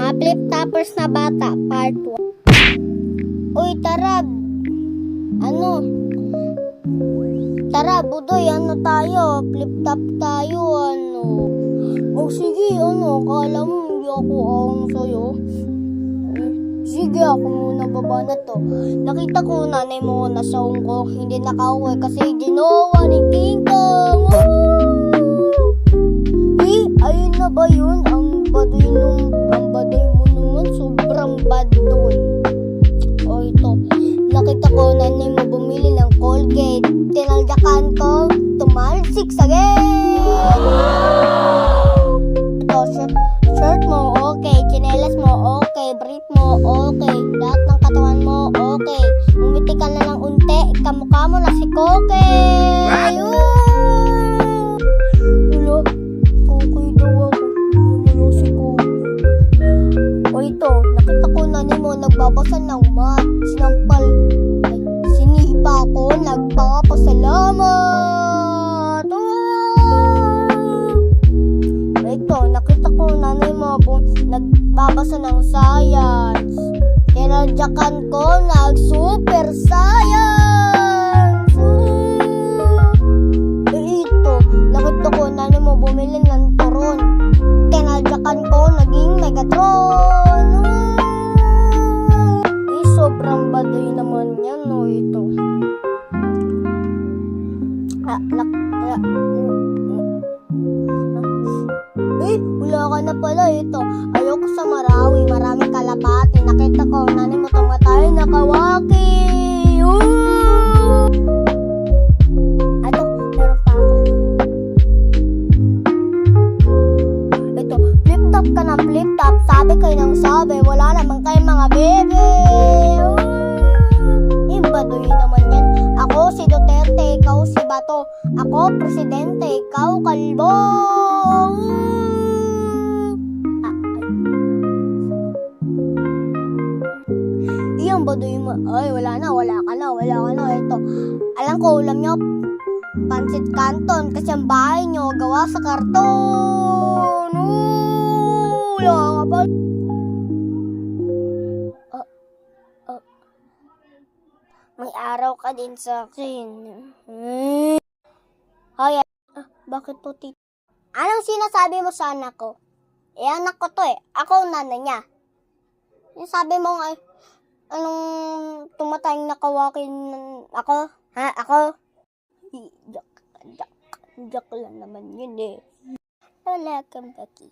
Mga flip-toppers na bata, part 1. Uy, tara. Tara, Budoy, tayo? Flip-top tayo, O sige, kala mo hindi ako sa'yo. Sige, ako muna baba na to. Nakita ko nanay mo nasa Hong Kong, hindi nakauwi kasi ginawa ni King Kong. Ayun na ba yun? Ang baduy mo naman, sobrang baduy. O ito, nakita ko nanay mo bumili ng Colgate. Tinaljakan ko, tumalsik sa gate. Ito, shirt mo, okay. Tsinelas mo, okay. Brief mo, okay. Lahat ng katawan mo, okay. Umiti ka na ng unti, kamukha mo na si Koke. Wala, Koke daw ako. Hindi mo si Koke. O ito, nakita ko nanay mo nagbabasa ng mat. Sinipa ko, nagpapasalamat. Ito, nakita ko nanay mo nagbabasa ng science. Tinadyakan ko, nag-super science. Ito, nakita ko nanay mo bumili ng turon. Tinadyakan ko, naging Megatron. Sobrang baduy naman yan, ito. Wala ka na pala, ito. Ayoko sa Marawi, maraming kalapati. Nakita ko, nanay mo tumatay, nakawaki. Ito, meron pa ako. Ito, flip-top ka na flip-top. Sabi kayo ng sabi, wala naman kayong mga bebe. Baduy naman yan. Ako si Duterte, ikaw si Bato. Ako presidente, ikaw kalbo. Iyang baduy mo. Ay, wala ka na. Ito. Alam ko, ulam nyo, pansit canton. Kasi ang bahay nyo, gawa sa karton. Wala ka ba? May araw ka din sa akin. Hoy, bakit po, tita? Anong sinasabi mo sa anak ko? Anak ko to Ako ang nanay niya. Yung sabi mo anong tumatayang nakawakin ako? Ako? Joke lang naman yun Wala kang baki.